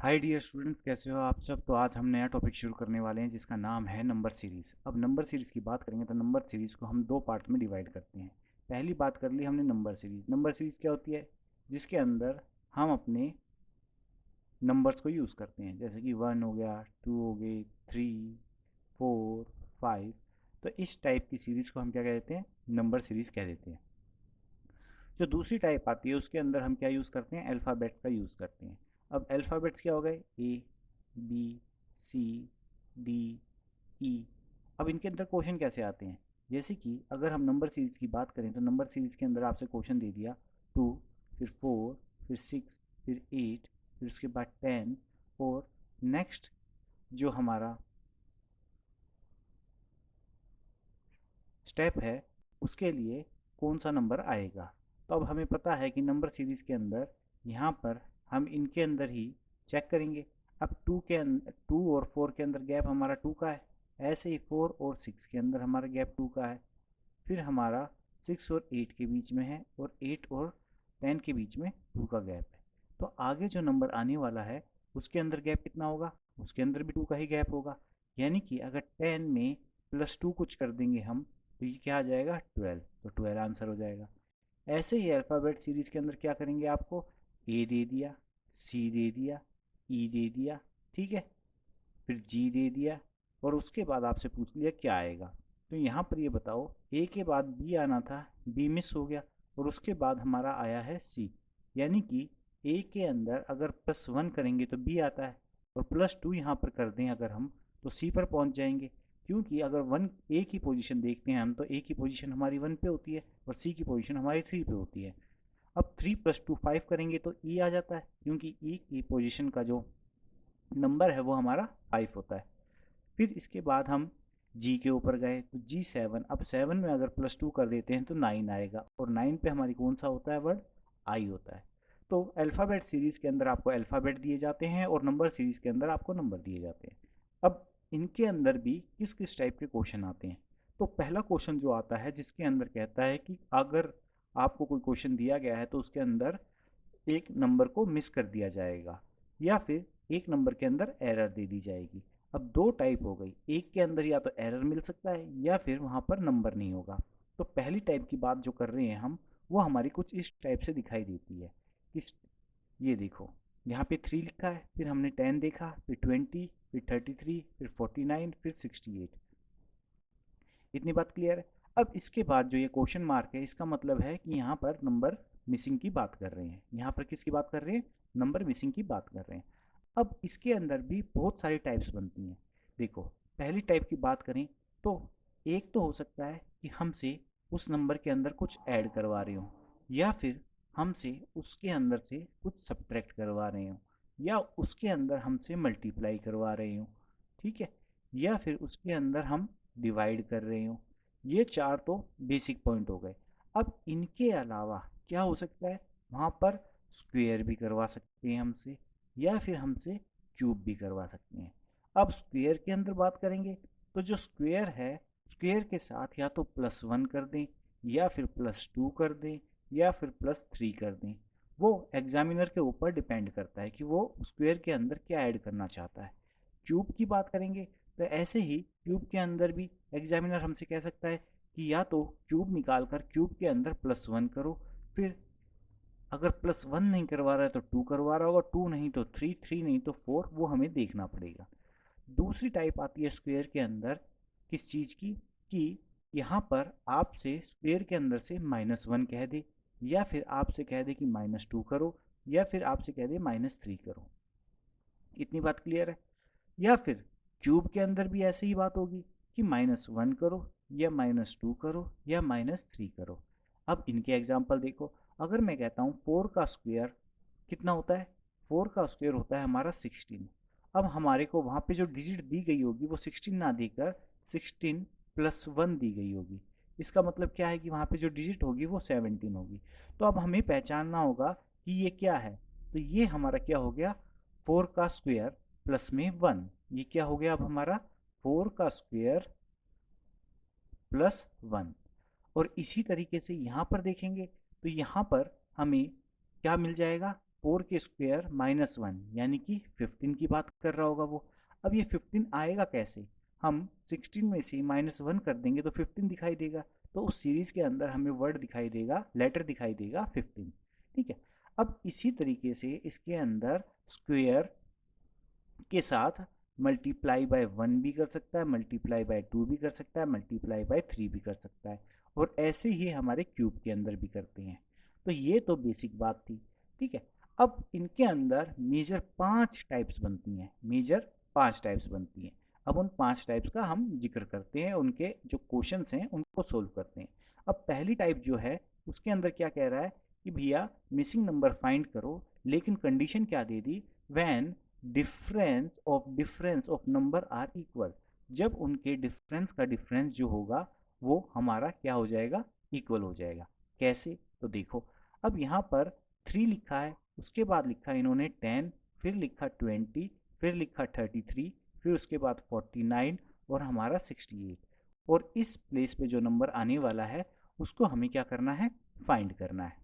Hi dear student, कैसे हो आप सब। तो आज हम नया टॉपिक शुरू करने वाले हैं जिसका नाम है नंबर सीरीज़। अब नंबर सीरीज़ की बात करेंगे तो नंबर सीरीज़ को हम दो पार्ट में डिवाइड करते हैं। पहली बात कर ली हमने नंबर सीरीज़। नंबर सीरीज़ क्या होती है? जिसके अंदर हम अपने नंबर्स को यूज़ करते हैं, जैसे कि 1 हो गया, 2 हो गए, 3, 4, 5। तो इस टाइप की सीरीज़ को हम क्या कह देते हैं? नंबर सीरीज़ कह देते हैं। जो दूसरी टाइप आती है उसके अंदर हम क्या यूज़ करते हैं? अल्फ़ाबेट्स का यूज़ करते हैं। अब अल्फ़ाबेट्स क्या हो गए? ए, बी, सी, डी, ई। अब इनके अंदर क्वेश्चन कैसे आते हैं? जैसे कि अगर हम नंबर सीरीज़ की बात करें तो नंबर सीरीज़ के अंदर आपसे क्वेश्चन दे दिया 2, फिर 4, फिर 6, फिर 8, फिर उसके बाद 10, और नेक्स्ट जो हमारा स्टेप है उसके लिए कौन सा नंबर आएगा। तो अब हमें पता है कि नंबर सीरीज़ के अंदर यहाँ पर हम इनके अंदर ही चेक करेंगे। अब 2 और 4 के अंदर गैप हमारा 2 का है, ऐसे ही 4 और 6 के अंदर हमारा गैप 2 का है, फिर हमारा 6 और 8 के बीच में है, और 8 और 10 के बीच में 2 का गैप है। तो आगे जो नंबर आने वाला है उसके अंदर गैप कितना होगा? उसके अंदर भी 2 का ही गैप होगा। यानी कि अगर 10 में +2 कुछ कर देंगे हम तो ये क्या आ जाएगा? 12। तो 12 आंसर हो जाएगा। ऐसे ही अल्फ़ाबेट सीरीज़ के अंदर क्या करेंगे? आपको ए दे दिया, सी दे दिया, ई दे दिया, ठीक है, फिर जी दे दिया, और उसके बाद आपसे पूछ लिया क्या आएगा। तो यहाँ पर ये बताओ, ए के बाद बी आना था, बी मिस हो गया, और उसके बाद हमारा आया है सी। यानी कि ए के अंदर अगर +1 करेंगे तो बी आता है, और +2 यहाँ पर कर दें अगर हम तो सी पर पहुँच जाएंगे। क्योंकि अगर वन ए की पोजीशन देखते हैं हम तो ए की पोजीशन हमारी 1 पे होती है और सी की पोजीशन हमारी 3 पे होती है। अब 3 + 2 5 करेंगे तो ई आ जाता है, क्योंकि ई की पोजीशन का जो नंबर है वो हमारा 5 होता है। फिर इसके बाद हम जी के ऊपर गए तो G7। अब 7 में अगर +2 कर देते हैं तो 9 आएगा, और 9 पे हमारी कौन सा होता है वर्ड? आई होता है। तो अल्फ़ाबेट सीरीज़ के अंदर आपको अल्फ़ाबेट दिए जाते हैं और नंबर सीरीज़ के अंदर आपको नंबर दिए जाते हैं। अब इनके अंदर भी किस किस टाइप के क्वेश्चन आते हैं? तो पहला क्वेश्चन जो आता है जिसके अंदर कहता है कि अगर आपको कोई क्वेश्चन दिया गया है तो उसके अंदर एक नंबर को मिस कर दिया जाएगा, या फिर एक नंबर के अंदर एरर दे दी जाएगी। अब दो टाइप हो गई, एक के अंदर या तो एरर मिल सकता है या फिर वहाँ पर नंबर नहीं होगा। तो पहली टाइप की बात जो कर रहे हैं हम, वो हमारी कुछ इस टाइप से दिखाई देती है। इस ये देखो, यहाँ पे 3 लिखा है, फिर हमने 10 देखा, फिर 20, फिर 33, फिर 49, फिर 68। इतनी बात क्लियर है? अब इसके बाद जो ये क्वेश्चन मार्क है इसका मतलब है कि यहाँ पर नंबर मिसिंग की बात कर रहे हैं। यहाँ पर किसकी बात कर रहे हैं? नंबर मिसिंग की बात कर रहे हैं। अब इसके अंदर भी बहुत सारी टाइप्स बनती हैं। देखो, पहली टाइप की बात करें तो एक तो हो सकता है कि हमसे उस नंबर के अंदर कुछ ऐड करवा रहे हो, या फिर हमसे उसके अंदर से कुछ सब्ट्रैक्ट करवा रहे हो, या उसके अंदर हमसे मल्टीप्लाई करवा रहे हो, ठीक है, या फिर उसके अंदर हम डिवाइड कर रहे हो। ये चार तो बेसिक पॉइंट हो गए। अब इनके अलावा क्या हो सकता है? वहाँ पर स्क्वेयर भी करवा सकते हैं हमसे, या फिर हमसे क्यूब भी करवा सकते हैं। अब स्क्वेयर के अंदर बात करेंगे तो जो स्क्वेयर है, स्क्वेयर के साथ या तो +1 कर दें, या फिर +2 कर दें, या फिर +3 कर दें। वो एग्जामिनर के ऊपर डिपेंड करता है कि वो स्क्वेयर के अंदर क्या ऐड करना चाहता है। क्यूब की बात करेंगे तो ऐसे ही क्यूब के अंदर भी एग्जामिनर हमसे कह सकता है कि या तो क्यूब निकाल कर क्यूब के अंदर +1 करो, फिर अगर +1 नहीं करवा रहा है तो 2 करवा रहा होगा, 2 नहीं तो 3, 3 नहीं तो 4, वो हमें देखना पड़ेगा। दूसरी टाइप आती है स्क्वेयर के अंदर किस चीज़ की, कि यहाँ पर आपसे स्क्वेयर के अंदर से -1 कह दे, या फिर आपसे कह दे कि -2 करो, या फिर आपसे कह दे -3 करो। इतनी बात क्लियर है? या फिर क्यूब के अंदर भी ऐसे ही बात होगी कि -1 करो, या -2 करो, या -3 करो। अब इनके एग्जाम्पल देखो। अगर मैं कहता हूँ 4 का स्क्वायर कितना होता है? 4 का स्क्वायर होता है हमारा 16। अब हमारे को वहाँ पे जो डिजिट दी गई होगी वो 16 ना देकर 16 +1 दी गई होगी। इसका मतलब क्या है कि वहाँ पे जो डिजिट होगी वो 17 होगी। तो अब हमें पहचानना होगा कि ये क्या है। तो ये हमारा क्या हो गया? 4 का स्क्वायर प्लस में 1। ये क्या हो गया अब हमारा? 4 का स्क्वायर +1। और इसी तरीके से यहाँ पर देखेंगे तो यहाँ पर हमें क्या मिल जाएगा? 4 के स्क्वायर माइनस 1 यानी कि 15 की बात कर रहा होगा वो। अब ये 15 आएगा कैसे? हम 16 में से -1 कर देंगे तो 15 दिखाई देगा। तो उस सीरीज के अंदर हमें वर्ड दिखाई देगा, लेटर दिखाई देगा 15। ठीक है। अब इसी तरीके से इसके अंदर स्क्वायर के साथ मल्टीप्लाई बाय 1 भी कर सकता है, मल्टीप्लाई बाय 2 भी कर सकता है, मल्टीप्लाई बाय 3 भी कर सकता है, और ऐसे ही हमारे क्यूब के अंदर भी करते हैं। तो ये तो बेसिक बात थी। ठीक है। अब इनके अंदर मेजर 5 टाइप्स बनती हैं, मेजर 5 टाइप्स बनती हैं। अब उन 5 टाइप्स का हम जिक्र करते हैं, उनके जो क्वेश्चंस हैं उनको सोल्व करते हैं। अब पहली टाइप जो है उसके अंदर क्या कह रहा है कि भैया मिसिंग नंबर फाइंड करो, लेकिन कंडीशन क्या दे दी? When difference of number are equal. जब उनके डिफरेंस का डिफरेंस जो होगा वो हमारा क्या हो जाएगा? इक्वल हो जाएगा। कैसे? तो देखो, अब यहाँ पर 3 लिखा है, उसके बाद लिखा इन्होंने 10, फिर लिखा 20, फिर लिखा 33, फिर उसके बाद 49 और हमारा 68। और इस प्लेस पे जो नंबर आने वाला है उसको हमें क्या करना है? फाइंड करना है।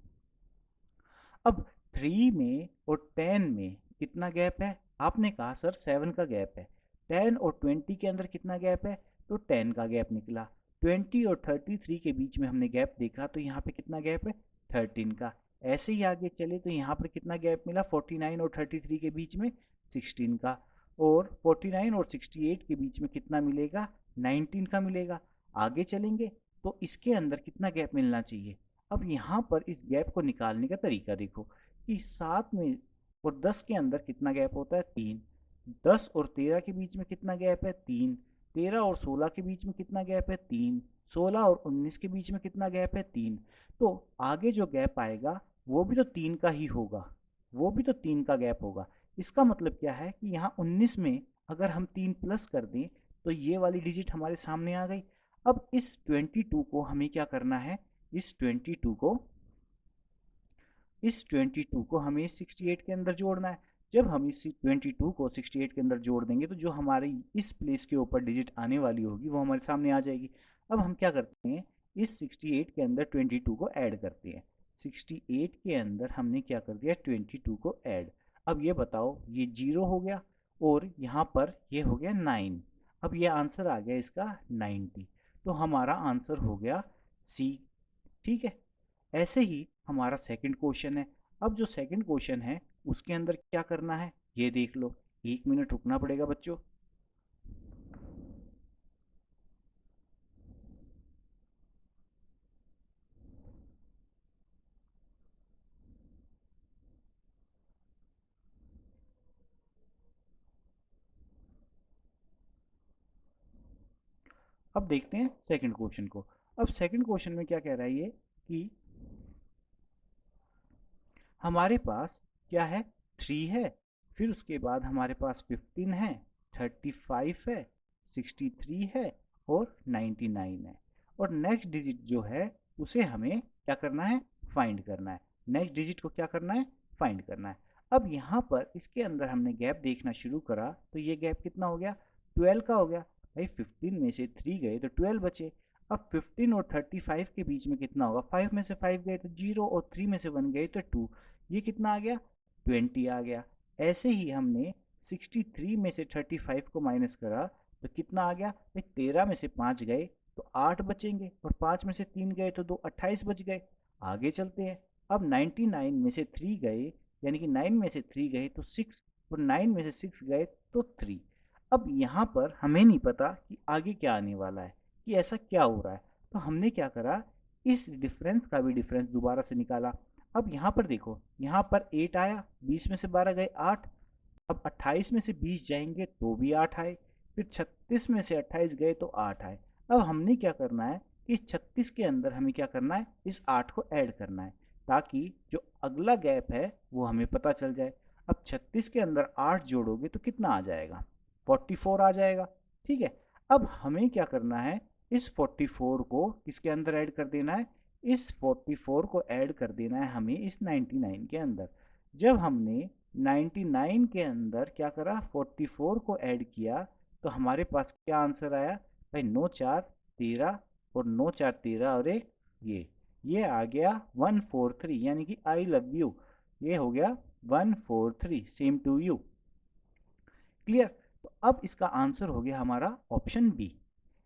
अब 3 में और 10 में कितना गैप है? आपने कहा सर 7 का गैप है। 10 और 20 के अंदर कितना गैप है? तो 10 का गैप निकला। 20 और 33 के बीच में हमने गैप देखा, तो यहाँ पे कितना गैप है? 13 का। ऐसे ही आगे चले तो यहाँ पर कितना गैप मिला? 49 और 33 के बीच में 16 का। और 49 और 68 के बीच में कितना मिलेगा? 19 का मिलेगा। आगे चलेंगे तो इसके अंदर कितना गैप मिलना चाहिए? अब यहाँ पर इस गैप को निकालने का तरीका देखो कि 7 में और 10 के अंदर कितना गैप होता है? 3। 10 और 13 के बीच में कितना गैप है? 3। 13 और 16 के बीच में कितना गैप है? 3। 16 और 19 के बीच में कितना गैप है? 3। तो आगे जो गैप आएगा वो भी तो 3 का ही होगा, वो भी तो 3 का गैप होगा। इसका मतलब क्या है कि यहाँ 19 में अगर हम 3 प्लस कर दें तो ये वाली डिजिट हमारे सामने आ गई। अब इस 22 को हमें क्या करना है? इस 22 को हमें 68 के अंदर जोड़ना है। जब हम इस 22 को 68 के अंदर जोड़ देंगे तो जो हमारी इस प्लेस के ऊपर डिजिट आने वाली होगी वो हमारे सामने आ जाएगी। अब हम क्या करते हैं? इस 68 के अंदर 22 को ऐड करते हैं। 68 के अंदर हमने क्या कर दिया? 22 को ऐड। अब ये बताओ, ये 0 हो गया और यहाँ पर ये हो गया 9। अब ये आंसर आ गया इसका 90। तो हमारा आंसर हो गया सी। ठीक है। ऐसे ही हमारा सेकंड क्वेश्चन है। अब जो सेकंड क्वेश्चन है उसके अंदर क्या करना है ये देख लो। 1 मिनट रुकना पड़ेगा बच्चों। अब देखते हैं सेकंड क्वेश्चन को। अब सेकंड क्वेश्चन में क्या कह रहा है ये कि हमारे पास क्या है? 3 है, फिर उसके बाद हमारे पास 15 है, 35 है, 63 है और 99 है। और नेक्स्ट डिजिट जो है उसे हमें क्या करना है? फाइंड करना है। नेक्स्ट डिजिट को क्या करना है? फाइंड करना है। अब यहाँ पर इसके अंदर हमने गैप देखना शुरू करा तो ये गैप कितना हो गया? 12 का हो गया। भाई 15 में से 3 गए तो 12 बचे। अब 15 और 35 के बीच में कितना होगा? 5 में से 5 गए तो 0 और 3 में से 1 गए तो 2। ये कितना आ गया? 20 आ गया। ऐसे ही हमने 63 में से 35 को माइनस करा तो कितना आ गया? 13 में से 5 गए तो 8 बचेंगे, और 5 में से 3 गए तो 2, 28 बच गए। आगे चलते हैं। अब 99 में से 3 गए, यानी कि 9 में से 3 गए तो 6, और 9 में से 6 गए तो 3। अब यहाँ पर हमें नहीं पता कि आगे क्या आने वाला है, कि ऐसा क्या हो रहा है। तो हमने क्या करा? इस डिफरेंस का भी डिफरेंस दोबारा से निकाला। अब यहाँ पर देखो, यहाँ पर 8 आया, 20 में से 12 गए 8। अब 28 में से 20 जाएंगे तो भी 8 आए, फिर 36 में से 28 गए तो 8 आए। अब हमने क्या करना है कि इस 36 के अंदर हमें क्या करना है? इस 8 को ऐड करना है, ताकि जो अगला गैप है वो हमें पता चल जाए। अब 36 के अंदर 8 जोड़ोगे तो कितना आ जाएगा? 44 आ जाएगा। ठीक है। अब हमें क्या करना है? इस 44 को किसके अंदर ऐड कर देना है? इस 44 को ऐड कर देना है हमें इस 99 के अंदर। जब हमने 99 के अंदर क्या करा? 44 को ऐड किया तो हमारे पास क्या आंसर आया? भाई 9 4 13, और 9 4 13 और एक ये आ गया 143, यानी कि आई लव यू। ये हो गया 143, सेम टू यू। क्लियर? तो अब इसका आंसर हो गया हमारा ऑप्शन बी।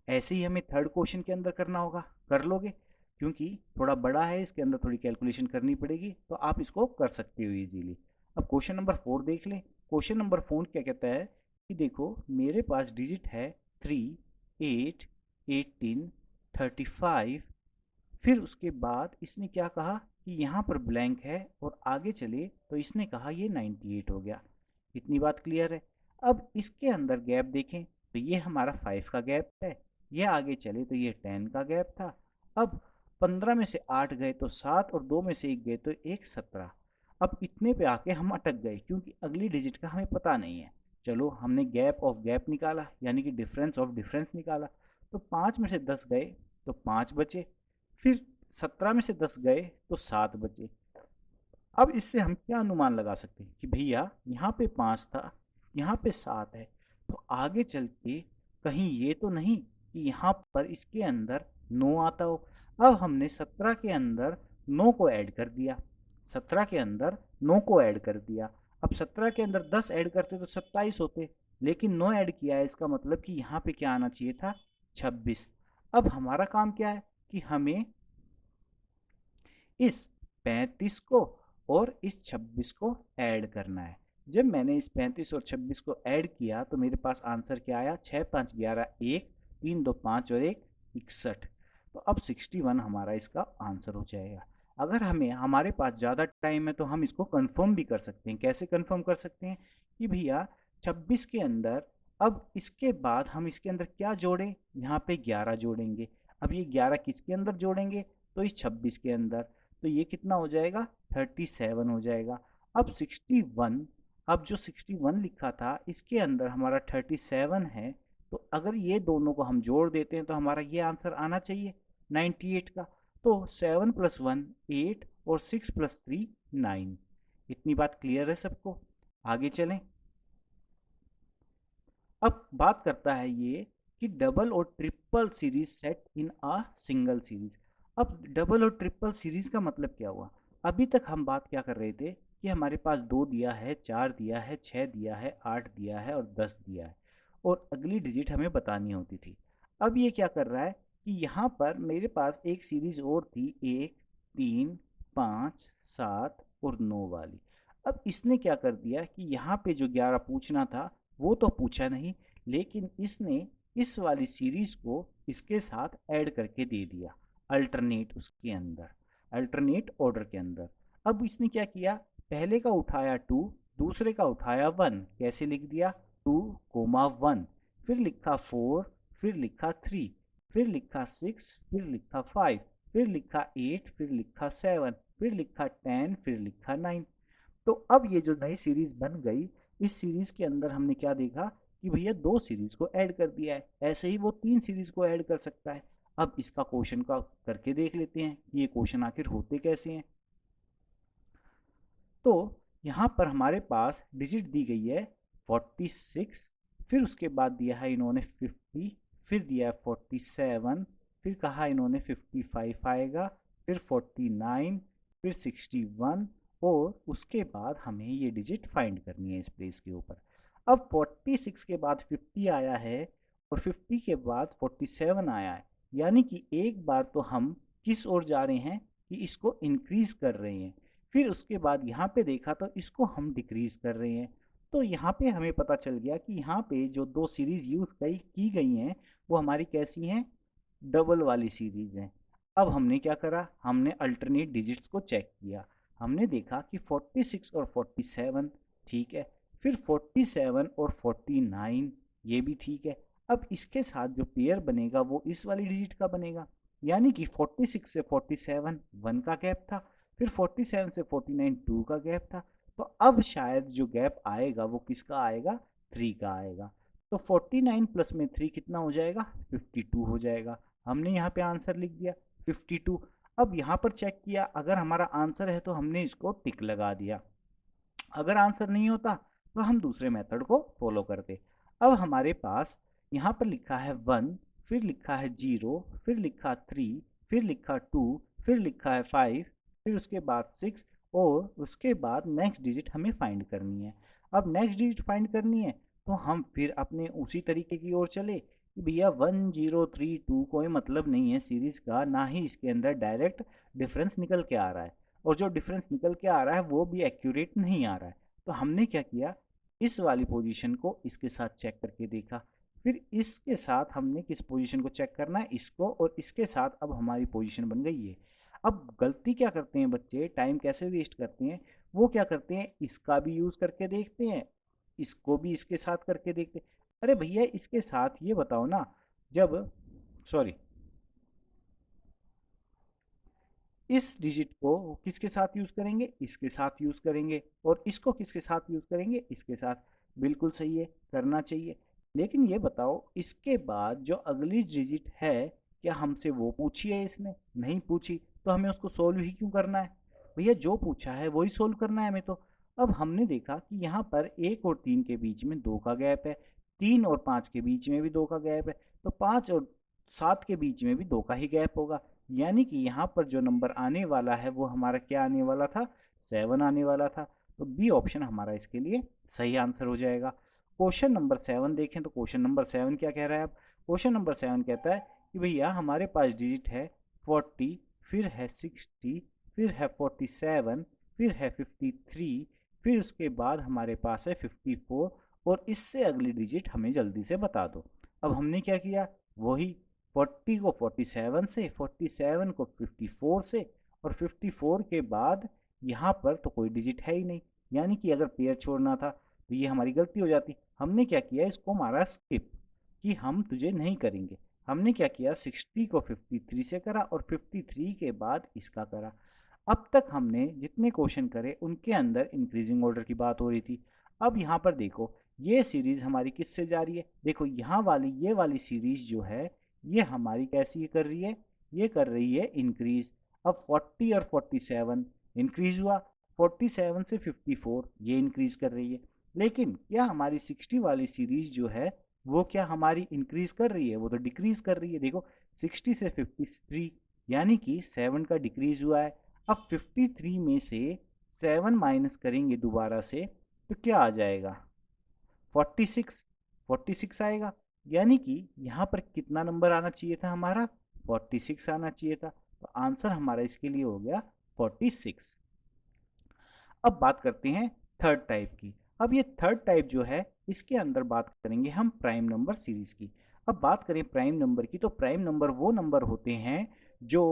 ऐसे ही हमें थर्ड क्वेश्चन के अंदर करना होगा, कर लोगे? क्योंकि थोड़ा बड़ा है, इसके अंदर थोड़ी कैलकुलेशन करनी पड़ेगी, तो आप इसको कर सकते हो इजीली। अब क्वेश्चन नंबर 4 देख लें। क्वेश्चन नंबर 4 क्या कहता है कि देखो मेरे पास डिजिट है 3, 8, 18, 35। फिर उसके बाद इसने क्या कहा कि यहाँ पर ब्लैंक है, और आगे चले तो इसने कहा ये 98 हो गया। इतनी बात क्लियर है? अब इसके अंदर गैप देखें तो ये हमारा 5 का गैप है, ये आगे चले तो ये 10 का गैप था। अब 15 में से 8 गए तो 7, और 2 में से 1 गए तो 1, 17। अब इतने पे आके हम अटक गए क्योंकि अगली डिजिट का हमें पता नहीं है। चलो हमने गैप ऑफ गैप निकाला, यानी कि डिफरेंस ऑफ डिफरेंस निकाला। तो 5 में से 10 गए तो 5 बचे, फिर 17 में से 10 गए तो 7 बचे। अब इससे हम क्या अनुमान लगा सकते हैं कि भैया यहाँ पे 5 था, यहाँ पे 7 है, तो आगे चल के कहीं ये तो नहीं कि यहाँ पर इसके अंदर 9 आता हो। अब हमने 17 के अंदर 9 को ऐड कर दिया, 17 के अंदर 9 को ऐड कर दिया। अब 17 के अंदर 10 ऐड करते तो 27 होते, लेकिन 9 ऐड किया है, इसका मतलब कि यहाँ पे क्या आना चाहिए था, 26। अब हमारा काम क्या है कि हमें इस 35 को और इस 26 को ऐड करना है। जब मैंने इस 35 और 26 को ऐड किया तो मेरे पास आंसर क्या आया, 6, 5, 11, 1, 3, 2, 5 और 1, 61। तो अब 61 हमारा इसका आंसर हो जाएगा। अगर हमारे पास ज़्यादा टाइम है तो हम इसको कंफर्म भी कर सकते हैं। कैसे कंफर्म कर सकते हैं कि भैया 26 के अंदर, अब इसके बाद हम इसके अंदर क्या जोड़ें, यहाँ पे 11 जोड़ेंगे। अब ये 11 किसके अंदर जोड़ेंगे, तो इस 26 के अंदर। तो ये कितना हो जाएगा, 37 हो जाएगा। अब 61, अब जो 61 लिखा था इसके अंदर हमारा 37 है, तो अगर ये दोनों को हम जोड़ देते हैं तो हमारा ये आंसर आना चाहिए 98 का। तो 7 + 1 8 और 6 + 3 9। इतनी बात क्लियर है सबको? आगे चलें। अब बात करता है ये कि डबल और triple series set in a single series. अब डबल और ट्रिपल सीरीज का मतलब क्या हुआ? अभी तक हम बात क्या कर रहे थे कि हमारे पास 2 दिया है, 4 दिया है, 6 दिया है, 8 दिया है और 10 दिया है, और अगली डिजिट हमें बतानी होती थी। अब ये क्या कर रहा है कि यहाँ पर मेरे पास एक सीरीज और थी, 1, 3, 5, 7 और 9 वाली। अब इसने क्या कर दिया कि यहाँ पे जो 11 पूछना था वो तो पूछा नहीं, लेकिन इसने इस वाली सीरीज को इसके साथ ऐड करके दे दिया, अल्टरनेट उसके अंदर, अल्टरनेट ऑर्डर के अंदर। अब इसने क्या किया, पहले का उठाया 2, दूसरे का उठाया 1। कैसे लिख दिया, 2, 1, फिर लिखा 4, फिर लिखा 3, फिर लिखा 6, फिर लिखा 5, फिर लिखा 8, फिर लिखा 7, फिर लिखा 10, फिर लिखा 9। तो अब ये जो नई सीरीज बन गई, इस सीरीज के अंदर हमने क्या देखा कि भैया 2 सीरीज को ऐड कर दिया है, ऐसे ही वो 3 सीरीज को ऐड कर सकता है। अब इसका क्वेश्चन का करके देख लेते हैं कि ये क्वेश्चन आखिर होते कैसे हैं। तो यहाँ पर हमारे पास डिजिट दी गई है 46, फिर उसके बाद दिया है इन्होंने 50, फिर दिया है 47, फिर कहा इन्होंने 55 आएगा, फिर 49, फिर 61, और उसके बाद हमें ये डिजिट फाइंड करनी है इस प्लेस के ऊपर। अब 46 के बाद 50 आया है और 50 के बाद 47 आया है, यानी कि एक बार तो हम किस ओर जा रहे हैं कि इसको इंक्रीज कर रहे हैं, फिर उसके बाद यहाँ पे देखा तो इसको हम डिक्रीज कर रहे हैं। तो यहाँ पे हमें पता चल गया कि यहाँ पे जो 2 सीरीज यूज़ की गई हैं वो हमारी कैसी हैं, डबल वाली सीरीज हैं। अब हमने क्या करा, हमने अल्टरनेट डिजिट्स को चेक किया। हमने देखा कि 46 और 47 ठीक है, फिर 47 और 49 ये भी ठीक है। अब इसके साथ जो पेयर बनेगा वो इस वाली डिजिट का बनेगा, यानी कि 46 से 47 1 का गैप था, फिर 47 से 49 2 का गैप था। तो अब शायद जो गैप आएगा वो किसका आएगा, 3 का आएगा। तो 49 प्लस में 3 कितना हो जाएगा, 52 हो जाएगा। हमने यहाँ पे आंसर लिख दिया 52। अब यहाँ पर चेक किया, अगर हमारा आंसर है तो हमने इसको टिक लगा दिया, अगर आंसर नहीं होता तो हम दूसरे मेथड को फॉलो करते। अब हमारे पास यहाँ पर लिखा है 1, फिर लिखा है 0, फिर लिखा 3, फिर लिखा 2, फिर लिखा है 5, फिर उसके बाद 6, और उसके बाद नेक्स्ट डिजिट हमें फाइंड करनी है। अब नेक्स्ट डिजिट फाइंड करनी है तो हम फिर अपने उसी तरीके की ओर चले कि भैया 1032 कोई मतलब नहीं है सीरीज़ का, ना ही इसके अंदर डायरेक्ट डिफरेंस निकल के आ रहा है, और जो डिफरेंस निकल के आ रहा है वो भी एक्यूरेट नहीं आ रहा है। तो हमने क्या किया, इस वाली पोजीशन को इसके साथ चेक करके देखा, फिर इसके साथ हमने किस पोजीशन को चेक करना है, इसको, और इसके साथ अब हमारी पोजीशन बन गई है। अब गलती क्या करते हैं बच्चे, टाइम कैसे वेस्ट करते हैं, वो क्या करते हैं, इसका भी यूज़ करके देखते हैं, इसको भी इसके साथ करके देखते हैं। अरे भैया इसके साथ ये बताओ ना, जब, सॉरी, इस डिजिट को किसके साथ यूज़ करेंगे, इसके साथ यूज़ करेंगे, और इसको किसके साथ यूज़ करेंगे, इसके साथ। बिल्कुल सही है, करना चाहिए। लेकिन ये बताओ इसके बाद जो अगली डिजिट है, क्या हमसे वो पूछी है इसने, नहीं पूछी, तो हमें उसको सोल्व ही क्यों करना है, भैया जो पूछा है वही सोल्व करना है हमें तो। अब हमने देखा कि यहाँ पर 1 और 3 के बीच में 2 का गैप है, 3 और 5 के बीच में भी 2 का गैप है, तो 5 और 7 के बीच में भी 2 का ही गैप होगा। यानी कि यहाँ पर जो नंबर आने वाला है वो हमारा क्या आने वाला था, 7 आने वाला था। तो बी ऑप्शन हमारा इसके लिए सही आंसर हो जाएगा। क्वेश्चन नंबर 7 देखें तो क्वेश्चन नंबर 7 क्या कह रहा है। अब क्वेश्चन नंबर 7 कहता है कि भैया हमारे पास डिजिट है 40, फिर है 60, फिर है 47, फिर है 53, फिर उसके बाद हमारे पास है 54, और इससे अगली डिजिट हमें जल्दी से बता दो। अब हमने क्या किया, वही 40 को 47 से, 47 को 54 से, और 54 के बाद यहाँ पर तो कोई डिजिट है ही नहीं, यानी कि अगर पेयर छोड़ना था तो ये हमारी गलती हो जाती। हमने क्या किया, इसको मारा स्किप, कि हम तुझे नहीं करेंगे। हमने क्या किया, 60 को 53 से करा, और 53 के बाद इसका करा। अब तक हमने जितने क्वेश्चन करे उनके अंदर इंक्रीजिंग ऑर्डर की बात हो रही थी। अब यहाँ पर देखो, ये सीरीज हमारी किससे जा रही है, देखो यहाँ वाली, ये वाली सीरीज जो है ये हमारी कैसी कर रही है, ये कर रही है इंक्रीज। अब 40 और 47 इंक्रीज हुआ, 47 से 54 ये इंक्रीज कर रही है। लेकिन क्या हमारी 60 वाली सीरीज जो है वो क्या हमारी इंक्रीज कर रही है, वो तो डिक्रीज कर रही है। देखो 60 से 53, यानी कि 7 का डिक्रीज हुआ है। अब 53 में से 7 माइनस करेंगे दोबारा से तो क्या आ जाएगा, 46, 46 आएगा। यानी कि यहाँ पर कितना नंबर आना चाहिए था हमारा, 46 आना चाहिए था। तो आंसर हमारा इसके लिए हो गया 46। अब बात करते हैं थर्ड टाइप की। अब ये थर्ड टाइप जो है इसके अंदर बात करेंगे हम प्राइम नंबर सीरीज की। अब बात करें प्राइम नंबर की, तो प्राइम नंबर वो नंबर होते हैं जो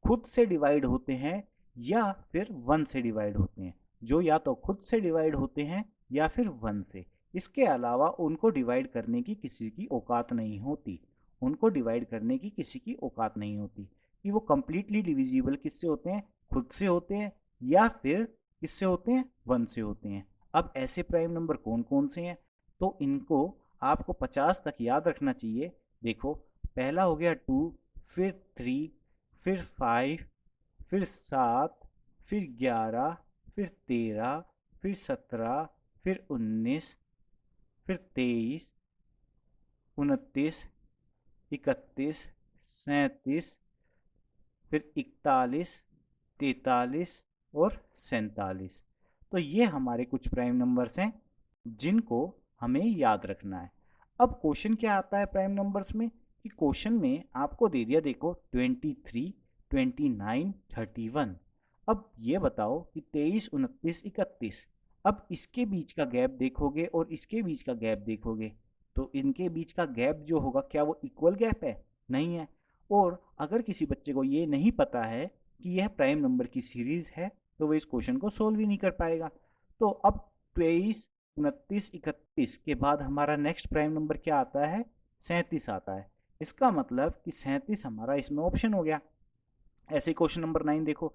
खुद से डिवाइड होते हैं या फिर 1 से डिवाइड होते हैं, जो या तो खुद से डिवाइड होते हैं या फिर 1 से। इसके अलावा उनको डिवाइड करने की किसी की औकात नहीं होती, उनको डिवाइड करने की किसी की औकात नहीं होती कि वो कंप्लीटली डिविजिबल किससे होते हैं, खुद से होते हैं या फिर किससे होते हैं, 1 से होते हैं। अब ऐसे प्राइम नंबर कौन कौन से हैं, तो इनको आपको 50 तक याद रखना चाहिए। देखो पहला हो गया 2, फिर 3, फिर 5, फिर 7, फिर 11, फिर 13, फिर 17, फिर 19, फिर 23, 29, 31, 37, फिर 41, 43 और 47। तो ये हमारे कुछ प्राइम नंबर्स हैं जिनको हमें याद रखना है। अब क्वेश्चन क्या आता है प्राइम नंबर्स में, कि क्वेश्चन में आपको दे दिया, देखो 23, 29, 31। अब ये बताओ कि 23, 29, 31, अब इसके बीच का गैप देखोगे और इसके बीच का गैप देखोगे तो इनके बीच का गैप जो होगा क्या वो इक्वल गैप है, नहीं है। और अगर किसी बच्चे को ये नहीं पता है कि यह प्राइम नंबर की सीरीज है तो वो इस क्वेश्चन को सोल्व ही नहीं कर पाएगा। तो अब 23, 29, 31 के बाद हमारा नेक्स्ट प्राइम नंबर क्या आता है, 37 आता है। इसका मतलब कि 37 हमारा इसमें ऑप्शन हो गया। ऐसे ही क्वेश्चन नंबर 9 देखो।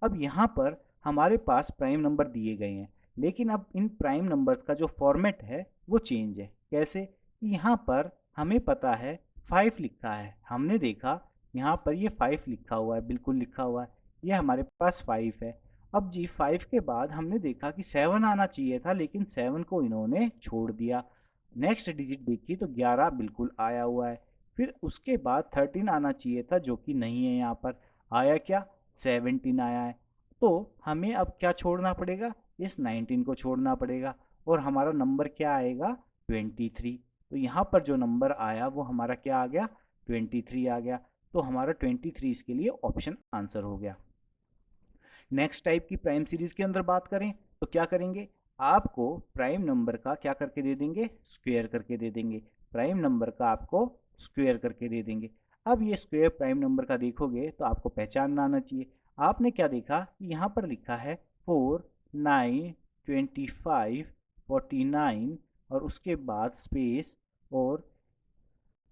अब यहाँ पर हमारे पास प्राइम नंबर दिए गए हैं, लेकिन अब इन प्राइम नंबर्स का जो फॉर्मेट है वो चेंज है। कैसे, यहाँ पर हमें पता है 5 लिखा है, हमने देखा यहाँ पर ये 5 लिखा हुआ है, बिल्कुल लिखा हुआ है, ये हमारे पास 5 है। अब जी 5 के बाद हमने देखा कि 7 आना चाहिए था, लेकिन 7 को इन्होंने छोड़ दिया। नेक्स्ट डिजिट देखी तो 11 बिल्कुल आया हुआ है। फिर उसके बाद 13 आना चाहिए था, जो कि नहीं है यहाँ पर। आया क्या, 17 आया है। तो हमें अब क्या छोड़ना पड़ेगा, इस 19 को छोड़ना पड़ेगा और हमारा नंबर क्या आएगा 23। तो यहाँ पर जो नंबर आया वो हमारा क्या आ गया 23 आ गया। तो हमारा 23 इसके लिए ऑप्शन आंसर हो गया। नेक्स्ट टाइप की प्राइम सीरीज के अंदर बात करें तो क्या करेंगे, आपको प्राइम नंबर का क्या करके दे देंगे, स्क्वायर करके दे देंगे। प्राइम नंबर का आपको स्क्वायर करके दे देंगे। अब ये स्क्वायर प्राइम नंबर का देखोगे तो आपको पहचानना आना चाहिए। आपने क्या देखा, यहाँ पर लिखा है 4, 9, 25, 49 और उसके बाद स्पेस और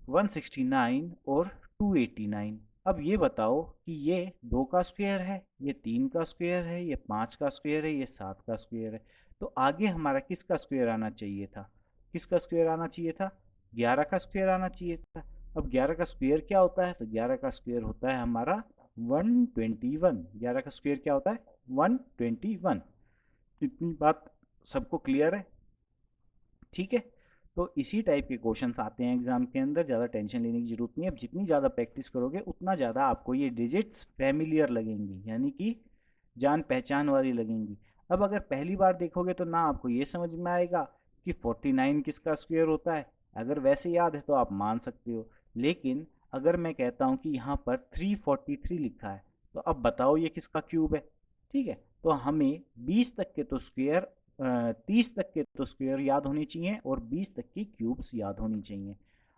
169 और 289। अब ये बताओ कि ये 2 का स्क्वायर है, ये 3 का स्क्वायर है, ये 5 का स्क्वायर है, ये 7 का स्क्वायर है। तो आगे हमारा किसका स्क्वायर आना चाहिए था, किसका स्क्वायर आना चाहिए था, 11 का स्क्वायर आना चाहिए था। अब 11 का स्क्वायर क्या होता है, तो 11 का स्क्वायर होता है हमारा 121। 11 का स्क्वायर क्या होता है 121। इतनी बात सबको क्लियर है, ठीक है। तो इसी टाइप के क्वेश्चंस आते हैं एग्जाम के अंदर, ज़्यादा टेंशन लेने की जरूरत नहीं है। अब जितनी ज़्यादा प्रैक्टिस करोगे उतना ज़्यादा आपको ये डिजिट्स फैमिलियर लगेंगी, यानी कि जान पहचान वाली लगेंगी। अब अगर पहली बार देखोगे तो ना आपको ये समझ में आएगा कि 49 किसका स्क्वायर होता है। अगर वैसे याद है तो आप मान सकते हो, लेकिन अगर मैं कहता हूँ कि यहाँ पर 343 लिखा है तो अब बताओ ये किसका क्यूब है। ठीक है, तो हमें 20 तक के तो स्क्वायर 30 तक के तो स्क्वायर याद होनी चाहिए और 20 तक की क्यूब्स याद होनी चाहिए।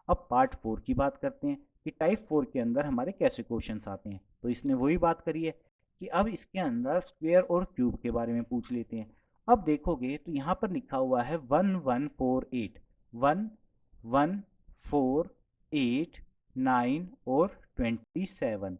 अब पार्ट 4 की बात करते हैं कि टाइप 4 के अंदर हमारे कैसे क्वेश्चंस आते हैं। तो इसने वही बात करी है कि अब इसके अंदर स्क्वायर और क्यूब के बारे में पूछ लेते हैं। अब देखोगे तो यहाँ पर लिखा हुआ है 1148, 1148, 9 और 27।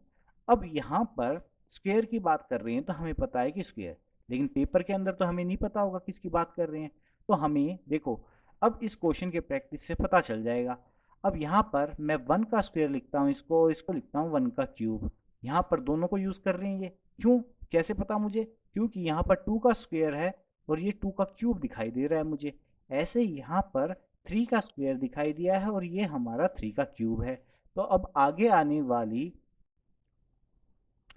अब यहाँ पर स्क्वायर की बात कर रहे हैं तो हमें पता है कि स्क्वायर, लेकिन पेपर के अंदर तो हमें नहीं पता होगा किसकी बात कर रहे हैं। तो हमें देखो, अब इस क्वेश्चन के प्रैक्टिस से पता चल जाएगा। अब यहाँ पर मैं 1 का स्क्वायर लिखता हूँ, इसको इसको लिखता हूँ 1 का क्यूब। यहाँ पर दोनों को यूज़ कर रहे हैं ये, क्यों, कैसे पता मुझे, क्योंकि यहाँ पर 2 का स्क्वायर है और ये 2 का क्यूब दिखाई दे रहा है मुझे। ऐसे ही यहाँ पर 3 का स्क्वायर दिखाई दिया है और ये हमारा 3 का क्यूब है। तो अब आगे आने वाली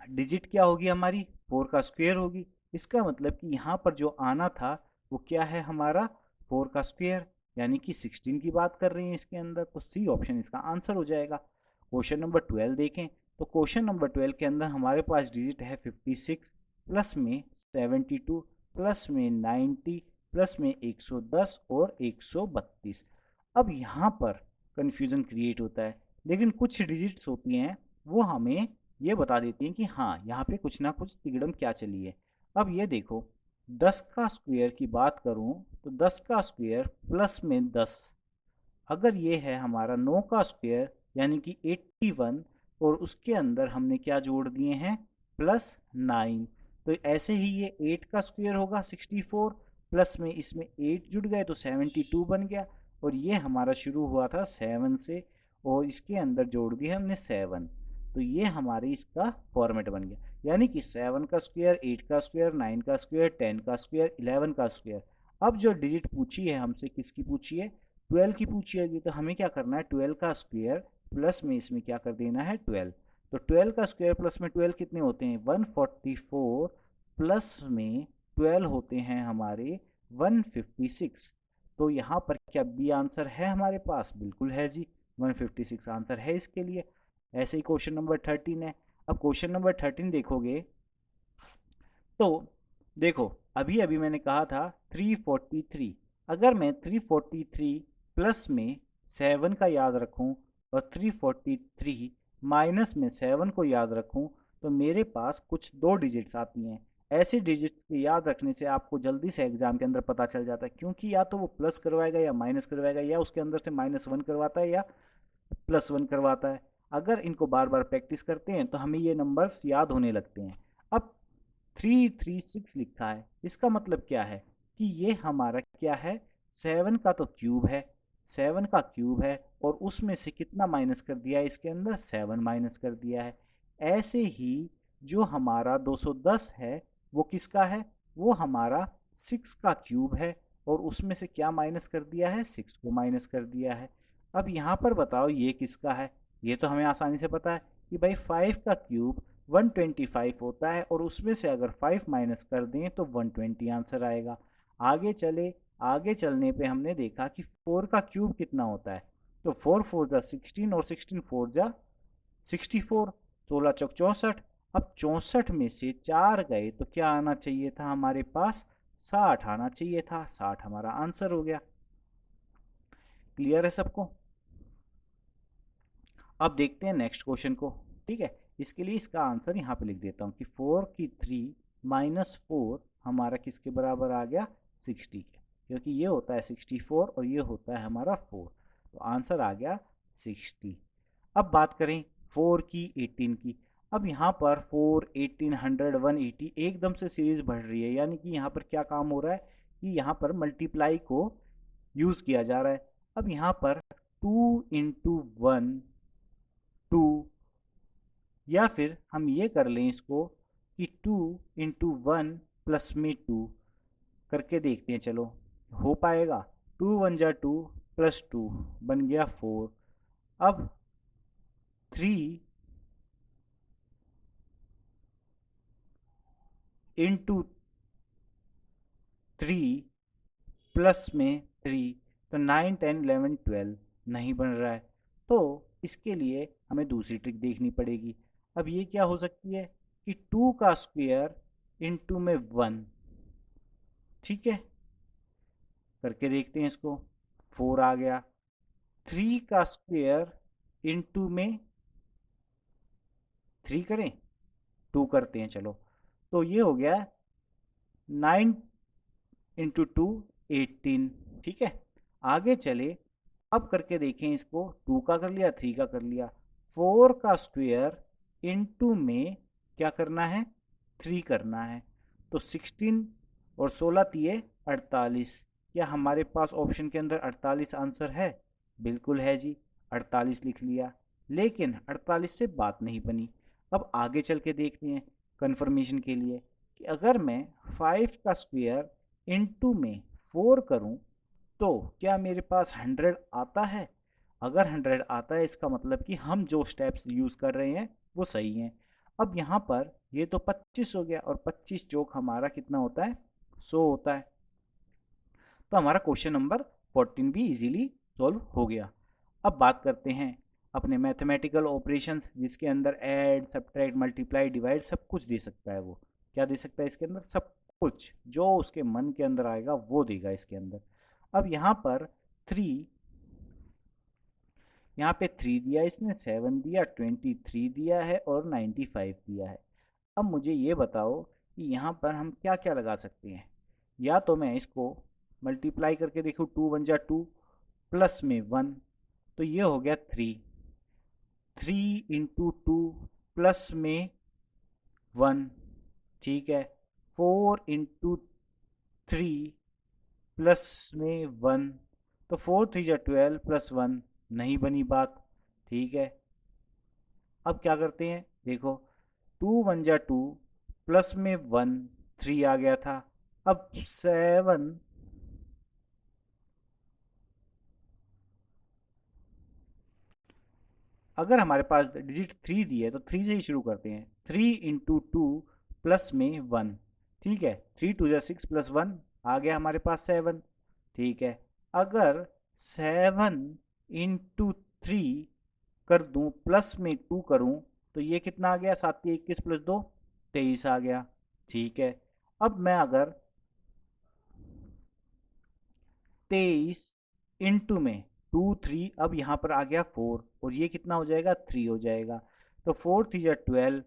डिजिट क्या होगी हमारी, 4 का स्क्वायर होगी। इसका मतलब कि यहाँ पर जो आना था वो क्या है हमारा 4 का स्क्वायर, यानी कि 16 की बात कर रहे हैं इसके अंदर। तो सी ऑप्शन इसका आंसर हो जाएगा। क्वेश्चन नंबर 12 देखें तो क्वेश्चन नंबर 12 के अंदर हमारे पास डिजिट है 56, प्लस में 72, प्लस में 90, प्लस में 110 और 132। अब यहाँ पर कन्फ्यूज़न क्रिएट होता है, लेकिन कुछ डिजिट्स होती हैं वो हमें ये बता देती हैं कि हाँ यहाँ पे कुछ ना कुछ तिगड़म क्या चली है। अब ये देखो, 10 का स्क्वायर की बात करूँ तो 10 का स्क्वायर प्लस में 10, अगर ये है हमारा 9 का स्क्वायर यानी कि 81 और उसके अंदर हमने क्या जोड़ दिए हैं प्लस 9, तो ऐसे ही ये 8 का स्क्वायर होगा 64, प्लस में इसमें 8 जुड़ गए तो 72 बन गया। और ये हमारा शुरू हुआ था 7 से और इसके अंदर जोड़ दिया हमने 7, तो ये हमारी इसका फॉर्मेट बन गया। यानी कि 7 का स्क्वायर, 8 का स्क्वायर, 9 का स्क्वायर, 10 का स्क्वायर, 11 का स्क्वायर। अब जो डिजिट पूछी है हमसे किसकी पूछी है, 12 की पूछी होगी, तो हमें क्या करना है 12 का स्क्वायर प्लस में इसमें क्या कर देना है 12। तो 12 का स्क्वायर प्लस में 12 कितने होते हैं 144, प्लस में 12 होते हैं हमारे 156। तो यहाँ पर क्या बी आंसर है हमारे पास, बिल्कुल है जी, 156 आंसर है इसके लिए। ऐसे ही क्वेश्चन नंबर 13 है। अब क्वेश्चन नंबर 13 देखोगे तो देखो, अभी अभी मैंने कहा था 343, अगर मैं 343 प्लस में 7 का याद रखूं और 343 माइनस में 7 को याद रखूं तो मेरे पास कुछ दो डिजिट्स आती हैं। ऐसे डिजिट्स के याद रखने से आपको जल्दी से एग्जाम के अंदर पता चल जाता है, क्योंकि या तो वो प्लस करवाएगा या माइनस करवाएगा, या उसके अंदर से -1 करवाता है या +1 करवाता है। अगर इनको बार बार प्रैक्टिस करते हैं तो हमें ये नंबर्स याद होने लगते हैं। अब 336 लिखा है, इसका मतलब क्या है कि ये हमारा क्या है 7 का तो क्यूब है, 7 का क्यूब है और उसमें से कितना माइनस कर दिया है इसके अंदर 7 माइनस कर दिया है। ऐसे ही जो हमारा 210 है वो किसका है, वो हमारा 6 का क्यूब है और उसमें से क्या माइनस कर दिया है 6 को माइनस कर दिया है। अब यहाँ पर बताओ ये किसका है, ये तो हमें आसानी से पता है कि भाई 5 का क्यूब 125 होता है और उसमें से अगर 5 माइनस कर दें तो 120 आंसर आएगा। आगे चले, आगे चलने पे हमने देखा कि 4 का क्यूब कितना होता है, तो 4 4 जा 16 और 16 4 जा 64, 16 चौक 64। अब 64 में से 4 गए तो क्या आना चाहिए था हमारे पास, 60 आना चाहिए था। 60 हमारा आंसर हो गया। क्लियर है सबको? अब देखते हैं नेक्स्ट क्वेश्चन को। ठीक है, इसके लिए इसका आंसर यहाँ पे लिख देता हूँ कि 4 की 3 माइनस 4 हमारा किसके बराबर आ गया, 60 के, क्योंकि ये होता है 64 और ये होता है हमारा 4, तो आंसर आ गया 60। अब बात करें 4 की 18 की। अब यहाँ पर 4 18 100 180 एकदम से सीरीज बढ़ रही है, यानी कि यहाँ पर क्या काम हो रहा है कि यहाँ पर मल्टीप्लाई को यूज़ किया जा रहा है। अब यहाँ पर 2 इंटू 1 2, या फिर हम ये कर लें इसको कि 2 इंटू 1 प्लस में 2 करके देखते हैं। चलो, हो पाएगा? 2 1 जा 2 प्लस 2 बन गया 4। अब 3 इंटू 3 प्लस में 3, तो 9 10 11 12 नहीं बन रहा है, तो इसके लिए हमें दूसरी ट्रिक देखनी पड़ेगी। अब ये क्या हो सकती है कि 2 का स्क्वायर इंटू में 1, ठीक है, करके देखते हैं इसको। 4 आ गया। 3 का स्क्वायर इंटू में 3 करें, 2 करते हैं चलो, तो ये हो गया 9 इंटू 2 18। ठीक है, आगे चले, अब करके देखें इसको। 2 का कर लिया, 3 का कर लिया, 4 का स्क्वायर इंटू में क्या करना है, 3 करना है, तो 16 और 16 तिये 48। क्या हमारे पास ऑप्शन के अंदर 48 आंसर है? बिल्कुल है जी, 48 लिख लिया। लेकिन 48 से बात नहीं बनी। अब आगे चल के देखते हैं कंफर्मेशन के लिए कि अगर मैं 5 का स्क्वायर इंटू में 4 करूं तो क्या मेरे पास 100 आता है? अगर 100 आता है इसका मतलब कि हम जो स्टेप्स यूज़ कर रहे हैं वो सही हैं। अब यहाँ पर ये तो 25 हो गया और 25 चौक हमारा कितना होता है, 100 होता है, तो हमारा क्वेश्चन नंबर 14 भी इजीली सॉल्व हो गया। अब बात करते हैं अपने मैथमेटिकल ऑपरेशंस, जिसके अंदर ऐड सब्ट्रैक्ट मल्टीप्लाई डिवाइड सब कुछ दे सकता है। वो क्या दे सकता है इसके अंदर? सब कुछ जो उसके मन के अंदर आएगा वो देगा इसके अंदर। अब यहाँ पर 3, यहाँ पे 3 दिया इसने, 7 दिया, 23 दिया है और 95 दिया है। अब मुझे ये बताओ कि यहाँ पर हम क्या क्या लगा सकते हैं। या तो मैं इसको मल्टीप्लाई करके देखूँ, 2 1 जा 2 प्लस में 1, तो ये हो गया 3, 3 इंटू 2 प्लस में 1, ठीक है, 4 इंटू 3 प्लस में 1, तो 4 3 जा 12 प्लस 1 नहीं बनी बात, ठीक है। अब क्या करते हैं, देखो, 2 1 जा 2 प्लस में 1 3 आ गया था। अब 7, अगर हमारे पास डिजिट 3 दी है तो 3 से ही शुरू करते हैं। 3 इंटू 2 प्लस में 1, ठीक है, 3 2 जा 6 प्लस 1 आ गया हमारे पास 7, ठीक है। अगर 7 इंटू 3 कर दूं प्लस में 2 करूं तो ये कितना आ गया, 7 21 प्लस 2 23 आ गया, ठीक है। अब मैं अगर 23 इंटू में 2 3, अब यहाँ पर आ गया 4 और ये कितना हो जाएगा, 3 हो जाएगा, तो 4 3 जा 12,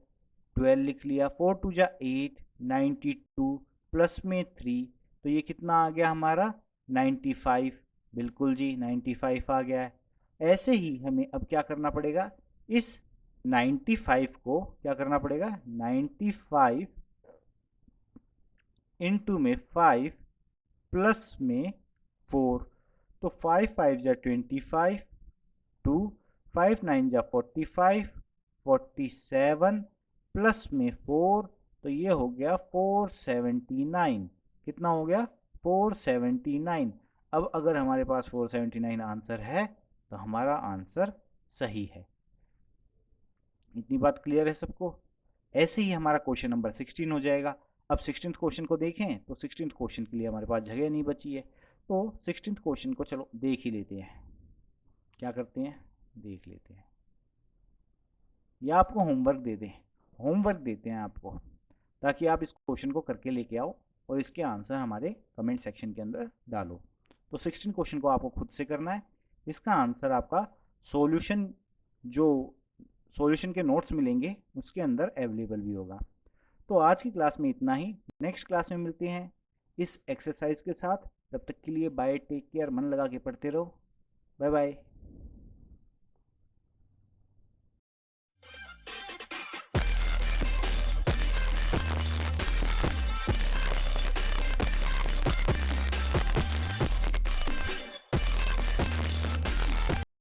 12 लिख लिया, 4 2 जा 8 92 प्लस में 3, तो ये कितना आ गया हमारा, 95। बिल्कुल जी, 95 आ गया है। ऐसे ही हमें अब क्या करना पड़ेगा, इस 95 को क्या करना पड़ेगा, 95 इंटू में 5 प्लस में 4, तो 5 5 जा 25, 2 5 9 जा 45, 47 प्लस में 4, तो ये हो गया 479। कितना हो गया, 479। अब अगर हमारे पास 479 आंसर है तो हमारा आंसर सही है। इतनी बात क्लियर है सबको? ऐसे ही हमारा क्वेश्चन नंबर 16 हो जाएगा। अब 16th क्वेश्चन को देखें तो 16th क्वेश्चन के लिए हमारे पास जगह नहीं बची है, तो 16th क्वेश्चन को चलो देख ही लेते हैं। क्या करते हैं, देख लेते हैं, या आपको होमवर्क दे दें, होमवर्क देते हैं आपको, ताकि आप इस क्वेश्चन को करके लेके आओ और इसके आंसर हमारे कमेंट सेक्शन के अंदर डालो। तो 16 क्वेश्चन को आपको खुद से करना है। इसका आंसर आपका सॉल्यूशन, जो सॉल्यूशन के नोट्स मिलेंगे उसके अंदर अवेलेबल भी होगा। तो आज की क्लास में इतना ही, नेक्स्ट क्लास में मिलते हैं इस एक्सरसाइज के साथ। तब तक के लिए बाय, टेक केयर, मन लगा के पढ़ते रहो, बाय बाय।